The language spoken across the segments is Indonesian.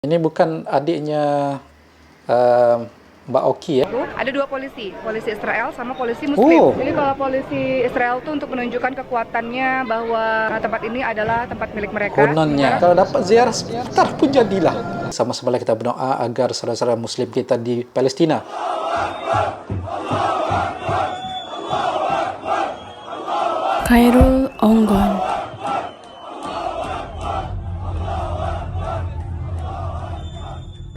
Ini bukan adiknya Mbak Oki ya? Ada dua polisi Israel sama polisi Muslim. Jadi kalau polisi Israel tuh untuk menunjukkan kekuatannya bahwa tempat ini adalah tempat milik mereka. Kononnya, kalau dapat ziarah sebentar pun jadilah. Sama-sama kita berdoa agar saudara-saudara Muslim kita di Palestina Khairul Onggon.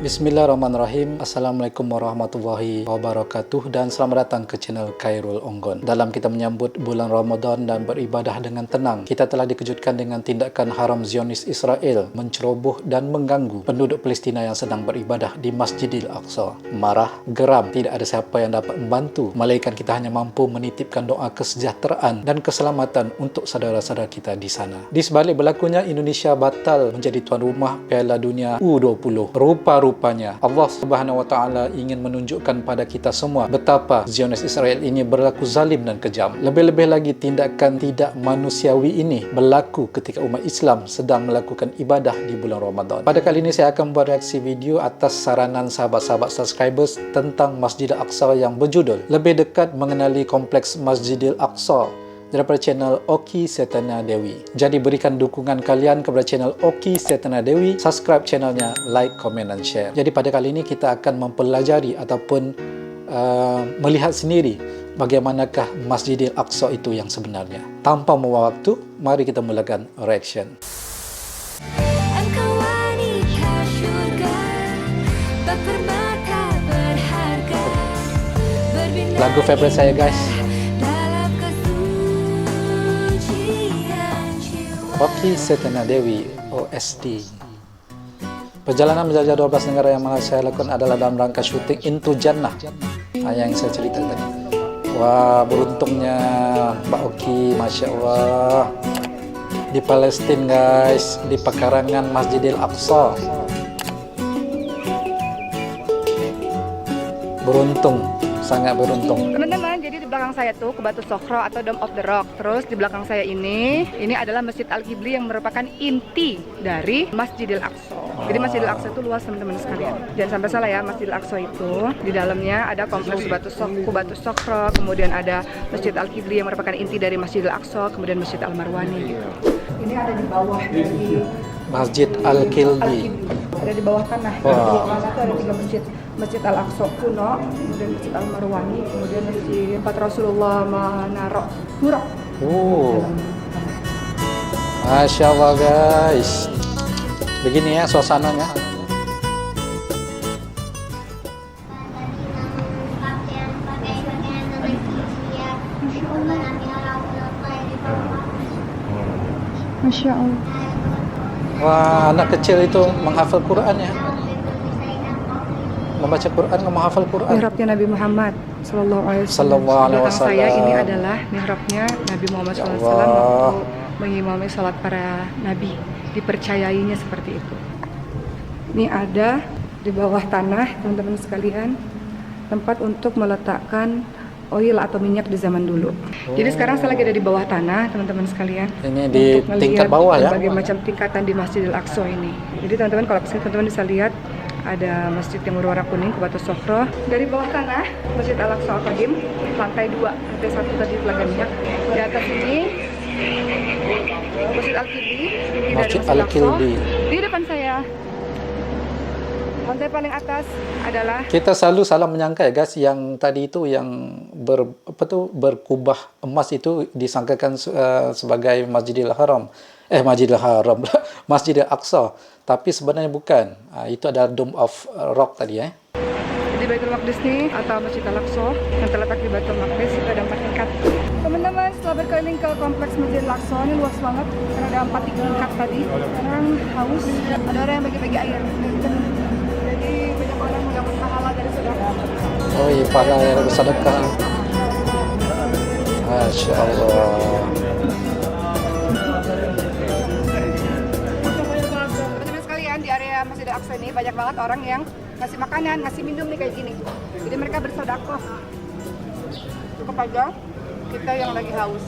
Bismillahirrahmanirrahim. Assalamualaikum warahmatullahi wabarakatuh dan selamat datang ke channel Khairul Onggon. Dalam kita menyambut bulan Ramadan dan beribadah dengan tenang, kita telah dikejutkan dengan tindakan haram Zionis Israel menceroboh dan mengganggu penduduk Palestina yang sedang beribadah di Masjidil Aqsa. Marah, geram, tidak ada siapa yang dapat membantu, melainkan kita hanya mampu menitipkan doa kesejahteraan dan keselamatan untuk saudara-saudara kita di sana. Di sebalik berlakunya, Indonesia batal menjadi tuan rumah Piala Dunia U20. Rupanya Allah Subhanahu wa taala ingin menunjukkan pada kita semua betapa Zionis Israel ini berlaku zalim dan kejam. Lebih-lebih lagi tindakan tidak manusiawi ini berlaku ketika umat Islam sedang melakukan ibadah di bulan Ramadan. Pada kali ini saya akan membuat reaksi video atas saranan sahabat-sahabat subscribers tentang Masjidil Aqsa yang berjudul Lebih Dekat Mengenali Kompleks Masjidil Aqsa daripada channel Oki Setana Dewi. Jadi berikan dukungan kalian kepada channel Oki Setana Dewi, subscribe channelnya, like, komen dan share. Jadi pada kali ini kita akan mempelajari ataupun melihat sendiri bagaimanakah Masjidil Aqsa itu yang sebenarnya. Tanpa membuang waktu, mari kita mulakan reaction. Engkau wanita syurga, bak permata berharga, Lagu favorit saya guys, Oki Setana Dewi OST. Perjalanan menjajah 12 negara yang mana saya lakukan adalah dalam rangka syuting Into Jannah yang saya cerita tadi. Wah, beruntungnya Mbak Oki, Masya Allah, di Palestina guys, di pekarangan Masjidil Aqsa. Beruntung, sangat beruntung. Teman-teman, jadi di belakang saya tuh Batu Sokro atau Dome of the Rock. Terus di belakang saya ini adalah Masjid Al-Qibli yang merupakan inti dari Masjidil Aqsa. Jadi Masjidil Aqsa itu luas teman-teman sekalian. Jangan sampai salah ya, Masjidil Aqsa itu di dalamnya ada kompleks Batu Sokro, kemudian ada Masjid Al-Qibli yang merupakan inti dari Masjidil Aqsa, kemudian Masjid Al-Marwani gitu. Ini ada di bawah dari Masjid Al-Qibli. Ada di bawah tanah. Di bawah tanah itu ada 3 masjid. Masjid Al-Aqsa kuno, kemudian Masjid Al-Marwani, kemudian Masjid tempat Rasulullah menaruh murah. Masya Allah guys, begini ya suasananya. Masya Allah. Wah, anak kecil itu menghafal Quran ya, membaca Quran, menghafal Quran. Mihrabnya Nabi Muhammad Sallallahu Alaihi Wasallam. Saya ini adalah mihrabnya Nabi Muhammad Ya SAW Allah. untuk mengimami salat para nabi. Dipercayainya seperti itu. Ini ada di bawah tanah teman-teman sekalian, tempat untuk meletakkan oil atau minyak di zaman dulu. Jadi sekarang saya lagi ada di bawah tanah teman-teman sekalian. Ini di untuk tingkat melihat bawah ya. berbagai macam tingkatan di Masjidil Aqsa ini. Jadi teman-teman kalau kesini teman-teman bisa lihat ada masjid yang berwarna kuning, Batu Sokro. Dari bawah tanah, Masjid Al-Aqsa Al-Qadim, lantai 2, lantai 1 tadi telaga minyak. Di atas ini, Masjid Al-Qibli, Masjid Al-Qibli. Di depan saya, lantai paling atas adalah Kita selalu salah menyangka ya guys, yang tadi itu yang berkubah emas itu disangkakan sebagai Masjidil Haram. Masjidil Aqsa. Tapi sebenarnya bukan. Itu adalah Dome of Rock tadi ya. di Baitul Maqdis nih atau Masjid Al-Aqsa yang terletak di Baitul Maqdis itu ada 4 tingkat. Teman-teman, setelah berkeliling ke kompleks Masjid Al-Aqsa, ini luas banget karena ada 4 tingkat tadi. Orang haus, ada orang yang bagi-bagi air. Jadi banyak orang mendapat pahala dari sedekah. Oh iya, pahala yang bersedekah. Masya Allah. Teman-teman sekalian, di area Masjid Al-Aqsa ini banyak banget orang yang ngasih makanan, ngasih minum nih kayak gini. Jadi mereka bersedekah kepada kita yang lagi haus.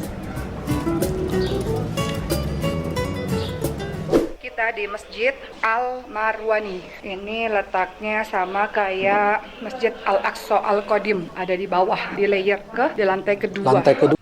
kita di Masjid Al-Marwani. Ini letaknya sama kayak Masjid Al-Aqsa Al-Qadim, ada di bawah, di layer di lantai kedua. Lantai kedua.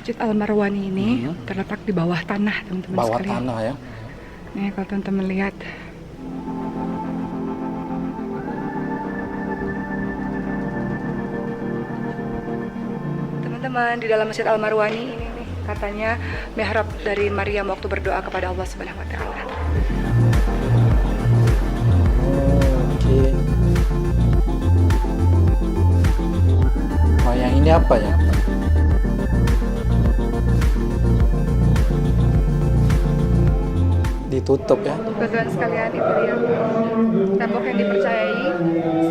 Masjid Al-Marwani ini terletak di bawah tanah, teman-teman Bawah sekalian. tanah ya. Nih kalau teman-teman lihat. Teman-teman, di dalam Masjid Al-Marwani ini nih, katanya mihrab dari Maryam waktu berdoa kepada Allah Subhanahu wa taala. Oke. Oh, yang ini apa ya? Ditutup ya. Teman-teman sekalian, itu dia tembok yang dipercayai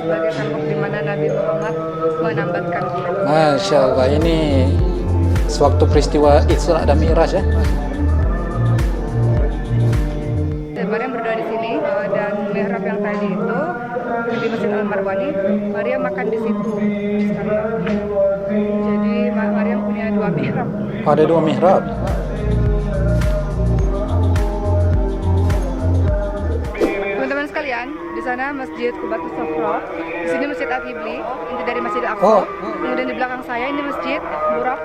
sebagai tembok di mana Nabi Muhammad menambatkan huruf. Masya Allah, ini sewaktu peristiwa Isra dan Mi'raj ya. Dan Maryam berdoa di sini dan mihrab yang tadi itu di Masjid Al-Marwani, Maryam makan di situ sekalian. Jadi Maryam punya dua mihrab. Oh, ada dua mihrab. Teman-teman sekalian, di sana Masjid Qubatus Sokhro, di sini Masjid Al-Qibli, inti dari Masjid Al-Aqsa. Oh. Kemudian di belakang saya ini Masjid Burak.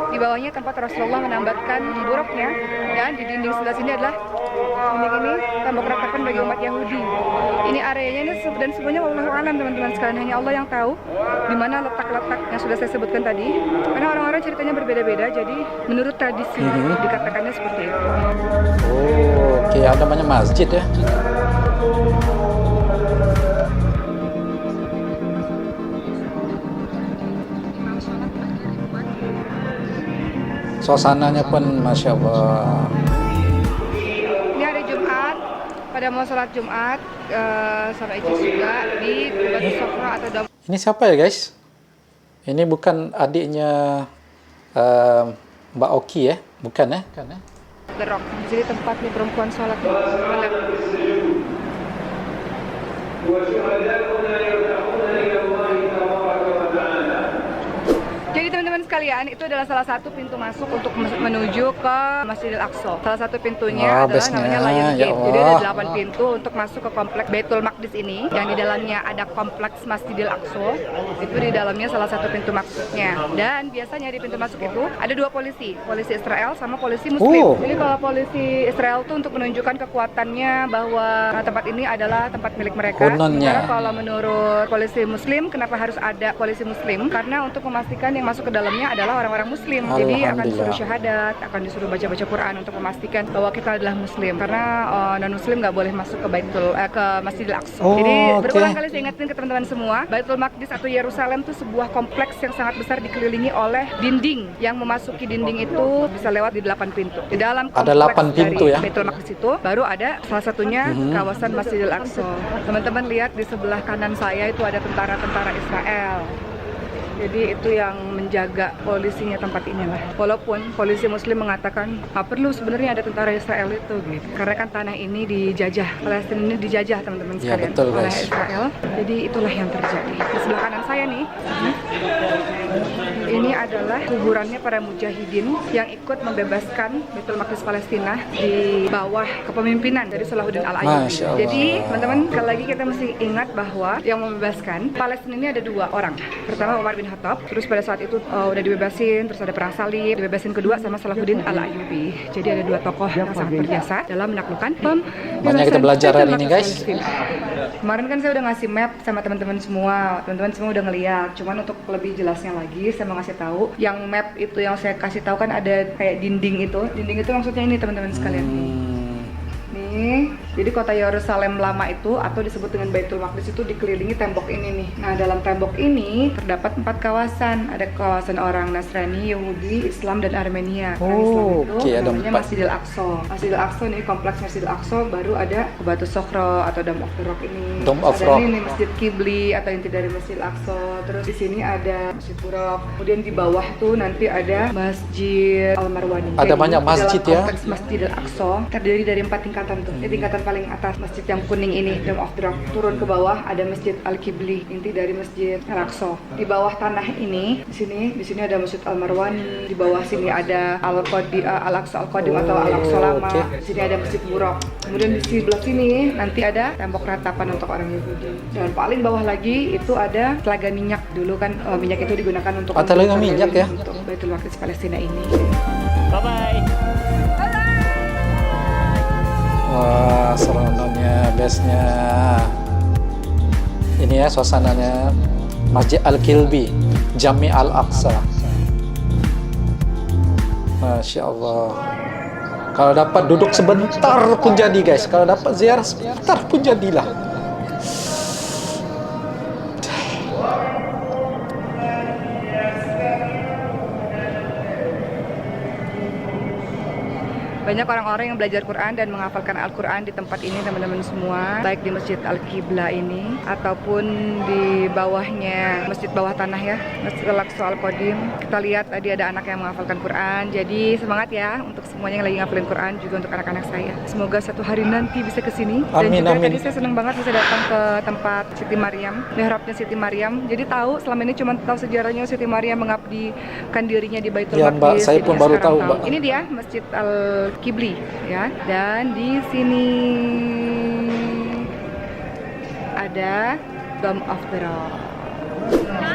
Di bawahnya tempat Rasulullah menambatkan buruknya, dan di dinding sebelah sini adalah dinding ini tembok ratapan bagi umat Yahudi. Ini areanya ini dan semuanya wallahu alam, teman-teman sekalian, hanya Allah yang tahu di mana letak-letak yang sudah saya sebutkan tadi. Karena orang-orang ceritanya berbeda-beda, jadi menurut tradisi dikatakannya seperti itu. Oh, oke, ada namanya masjid ya. Suasananya pun Masya Allah. Ini hari Jumat, pada mau sholat Jumat sama Icis juga di Qubatus Sokhro atau Dom. Ini siapa ya guys? Ini bukan adiknya Mbak Oki ya? Bukan ya? The Rock. Jadi tempat nih perempuan sholat nih. Mana? Jadi teman-teman sekalian, itu adalah salah satu pintu masuk untuk menuju ke Masjidil Aqsa. Salah satu pintunya adalah bestnya. namanya Lion Ya Gate. Jadi ada Allah. 8 pintu untuk masuk ke kompleks Baitul Maqdis ini. Yang di dalamnya ada kompleks Masjidil Aqsa. Itu di dalamnya salah satu pintu masuknya. Dan biasanya di pintu masuk itu ada dua polisi Israel sama polisi Muslim. Oh. Jadi kalau polisi Israel tuh untuk menunjukkan kekuatannya bahwa tempat ini adalah tempat milik mereka. Kononnya. Sementara kalau menurut polisi Muslim, kenapa harus ada polisi Muslim? Karena untuk memastikan yang masuk ke dalamnya adalah orang-orang Muslim. Jadi akan disuruh syahadat, akan disuruh baca-baca Quran untuk memastikan bahwa kita adalah Muslim. Karena non-Muslim nggak boleh masuk ke ke Masjidil Aqsa. Oh, Jadi oke. berulang kali saya ingatin ke teman-teman semua, Baitul Maqdis atau Yerusalem itu sebuah kompleks yang sangat besar dikelilingi oleh dinding. Yang memasuki dinding itu bisa lewat di 8 pintu. Di dalam kompleks Ada 8 pintu dari ya? Baitul Maqdis itu baru ada salah satunya kawasan Masjidil Aqsa. Teman-teman lihat di sebelah kanan saya itu ada tentara-tentara Israel. Jadi itu yang menjaga polisinya tempat inilah. Walaupun polisi Muslim mengatakan perlu sebenarnya ada tentara Israel itu, gitu. Karena kan tanah ini dijajah, Palestina ini dijajah teman-teman Ya, sekalian betul, oleh guys. Israel. Jadi itulah yang terjadi. Di sebelah kanan saya nih, ini adalah kuburannya para mujahidin yang ikut membebaskan Baitul Maqdis Palestina di bawah kepemimpinan dari Salahuddin Al-Ayyubi. Masya Allah. Jadi teman-teman, sekali lagi kita mesti ingat bahwa yang membebaskan Palestina ini ada dua orang. Pertama Umar bin Khattab, terus pada saat itu udah dibebasin, terus ada perang salib, dibebasin kedua sama Salahuddin Al-Ayyubi. Jadi ada dua tokoh yang sangat berjasa dalam menaklukkan Banyak kita belajar hari ini, guys. Kemarin kan saya udah ngasih map sama teman-teman semua udah ngeliat. Cuman untuk lebih jelasnya lagi, saya mau ngasih tahu yang map itu yang saya kasih tahu kan ada kayak dinding itu maksudnya ini teman-teman sekalian nih. Jadi kota Yerusalem lama itu atau disebut dengan Baitul Maqdis itu dikelilingi tembok ini nih. Nah, dalam tembok ini terdapat 4 kawasan. Ada kawasan orang Nasrani, Yahudi, Islam, dan Armenia. Yang Islam itu oke, ada namanya 4. Masjidil Aqsa. Masjidil Aqsa nih, kompleks Masjidil Aqsa, baru ada Batu Sokhro atau Dome of the Rock ini. Dome of ada Rock. ini Masjid Kibli atau inti dari Masjidil Aqsa. Terus di sini ada Masjid Buraq. Kemudian di bawah tuh nanti ada Masjid Al-Marwani. Ada Jadi, banyak masjid dalam ya. kompleks Masjidil Aqsa terdiri dari 4 tingkatan tuh. Di tingkatan paling atas masjid yang kuning ini, Dome of the Rock. Turun ke bawah ada Masjid Al-Kibli, inti dari Masjid Al-Aqsa. Di bawah tanah ini, di sini ada Masjid Al-Marwani. Di bawah sini ada Al-Aqsa Al-Qadim atau Al-Aqsa Lama. oke. Di sini ada Masjid Buraq. Kemudian di sebelah sini nanti ada tembok ratapan untuk orang Yahudi. Dan paling bawah lagi itu ada telaga minyak. Dulu kan minyak itu digunakan untuk Telaga minyak ya? untuk Baitul Maqdis Palestina ini. Bye-bye. Wah, seronoknya, bestnya. Ini ya suasananya Masjid Al-Kilbi, Jami Al-Aqsa. Masya Allah. Kalau dapat duduk sebentar pun jadi guys. Kalau dapat ziarah sebentar pun jadilah. Banyak orang-orang yang belajar Quran dan menghafalkan Al-Quran di tempat ini teman-teman semua, baik di Masjid Al-Qibla ini ataupun di bawahnya, masjid bawah tanah ya, Masjid Al-Aqsa Al-Qadim. Kita lihat tadi ada anak yang menghafalkan Quran. Jadi semangat ya untuk semuanya yang lagi ngafalin Quran, juga untuk anak-anak saya. Semoga satu hari nanti bisa kesini. Dan Amin, juga amin. tadi saya senang banget bisa datang ke tempat Siti Maryam, mihrabnya Siti Maryam. Jadi tahu selama ini cuma tahu sejarahnya Siti Maryam mengabdikan dirinya di Baitul Ya, Maqdis. Mbak, saya Jadi pun baru sekarang tahu, Mbak. Ini dia Masjid Al-Kibli ya, dan di sini ada Dome of the Rock.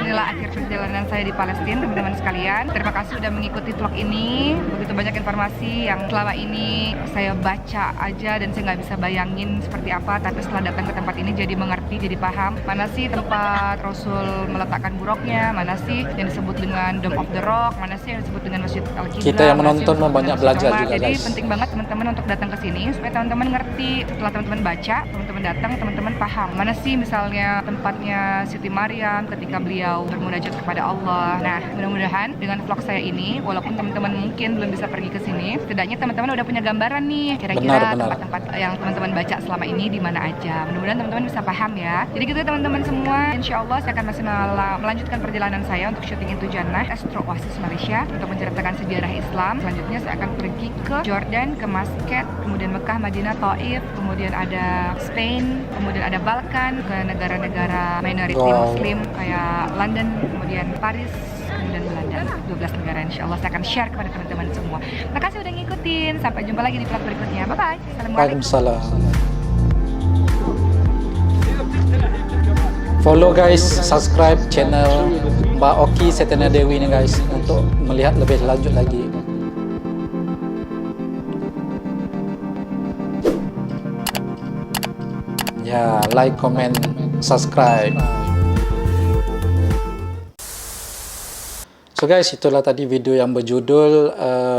Inilah akhir perjalanan saya di Palestina, teman-teman sekalian. Terima kasih sudah mengikuti vlog ini. Begitu banyak informasi yang selama ini saya baca aja dan saya nggak bisa bayangin seperti apa. Tapi setelah datang ke tempat ini jadi mengerti, jadi paham mana sih tempat Rasul meletakkan buruknya, mana sih yang disebut dengan Dome of the Rock, mana sih yang disebut dengan Masjid Al-Qibla. Kita yang mana sih menonton yang disebut banyak dengan belajar Masjid juga, Omar. Jadi guys. penting banget teman-teman untuk datang ke sini supaya teman-teman ngerti. Setelah teman-teman baca, teman-teman datang, teman-teman paham mana sih misalnya tempatnya Siti Maryam ketika beliau bermunajat kepada Allah. Nah, mudah-mudahan dengan vlog saya ini, walaupun teman-teman mungkin belum bisa pergi ke sini, setidaknya teman-teman udah punya gambaran nih kira-kira Benar. tempat-tempat yang teman-teman baca selama ini di mana aja. Mudah-mudahan teman-teman bisa paham ya. Jadi gitu teman-teman semua, insya Allah saya akan masih melanjutkan perjalanan saya untuk syuting Into Jannah, Astro Oasis Malaysia, untuk menceritakan sejarah Islam. Selanjutnya saya akan pergi ke Jordan, ke Muscat, kemudian Mekah, Madinah, Taif, kemudian ada Spain, kemudian ada Balkan, ke negara-negara minority Muslim kayak London, kemudian Paris, kemudian Belanda. 12 negara, insya Allah saya akan share kepada teman-teman semua. Terima kasih udah ngikutin. Sampai jumpa lagi di vlog berikutnya. Bye-bye. Assalamualaikum. Waalaikumsalam. Follow guys, subscribe channel Mbak Oki Setena Dewi ini guys untuk melihat lebih lanjut lagi. Ya, like, comment, subscribe. So guys, itulah tadi video yang berjudul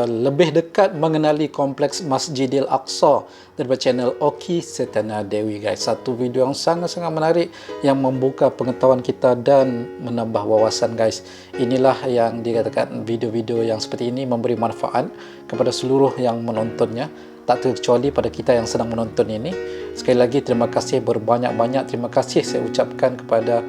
lebih dekat mengenali kompleks Masjidil Aqsa daripada channel Oki Setena Dewi guys. Satu video yang sangat-sangat menarik yang membuka pengetahuan kita dan menambah wawasan guys. Inilah yang dikatakan video-video yang seperti ini memberi manfaat kepada seluruh yang menontonnya, tak terkecuali pada kita yang sedang menonton ini. Sekali lagi terima kasih berbanyak-banyak, terima kasih saya ucapkan kepada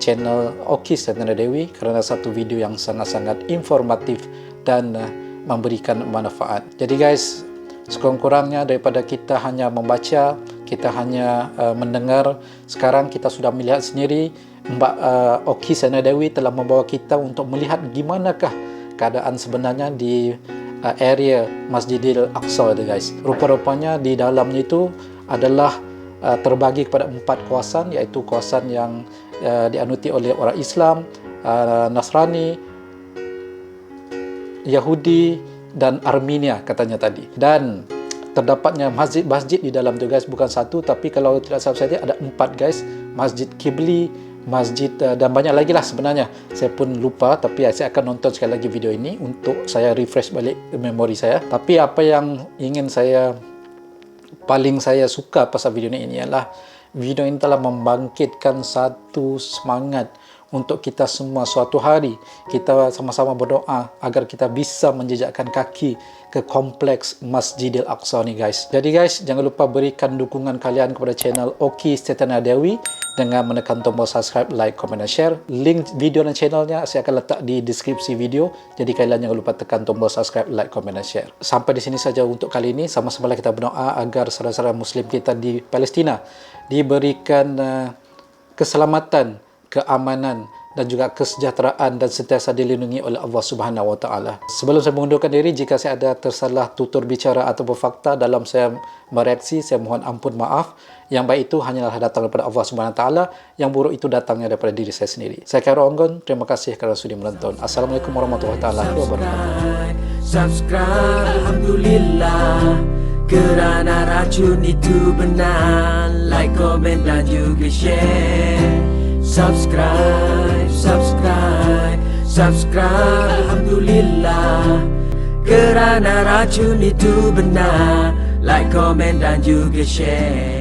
channel Oki Setena Dewi kerana satu video yang sangat-sangat informatif dan memberikan manfaat. Jadi guys, sekurang-kurangnya daripada kita hanya membaca, kita hanya mendengar, sekarang kita sudah melihat sendiri. Mbak Oki Setena Dewi telah membawa kita untuk melihat gimanakah keadaan sebenarnya di area Masjidil Aqsa itu guys. Rupa-rupanya di dalamnya itu adalah terbagi kepada 4 kawasan, iaitu kawasan yang dianuti oleh orang Islam, Nasrani, Yahudi dan Armenia katanya tadi. Dan terdapatnya masjid-masjid di dalam tu guys, bukan satu tapi kalau tidak salah saya ada 4 guys. Masjid Kibli, masjid dan banyak lagi lah sebenarnya. Saya pun lupa, tapi saya akan nonton sekali lagi video ini untuk saya refresh balik memori saya. Tapi apa yang ingin saya paling saya suka pasal video ini ialah video ini telah membangkitkan satu semangat untuk kita semua. Suatu hari kita sama-sama berdoa agar kita bisa menjejakkan kaki ke kompleks Masjidil Aqsa ni guys. Jadi guys, jangan lupa berikan dukungan kalian kepada channel Oki Setana Dewi dengan menekan tombol subscribe, like, komen dan share. Link video dan channelnya saya akan letak di deskripsi video. Jadi kalian jangan lupa tekan tombol subscribe, like, komen dan share. Sampai di sini saja untuk kali ini. Sama-sama kita berdoa agar saudara-saudara muslim kita di Palestina diberikan keselamatan, keamanan dan juga kesejahteraan dan sentiasa dilindungi oleh Allah Subhanahu wa taala. Sebelum saya mengundurkan diri, jika saya ada tersalah tutur bicara atau fakta dalam saya bereaksi, saya mohon ampun, maaf. Yang baik itu hanyalah datang daripada Allah Subhanahu wa taala, yang buruk itu datangnya daripada diri saya sendiri. Saya Khairul Onggon, terima kasih kerana sudi menonton. Assalamualaikum warahmatullahi wabarakatuh. Subscribe, alhamdulillah, kerana racun itu benar. Like, komen dan juga share. Subscribe, alhamdulillah, kerana racun itu benar. Like, komen dan juga share.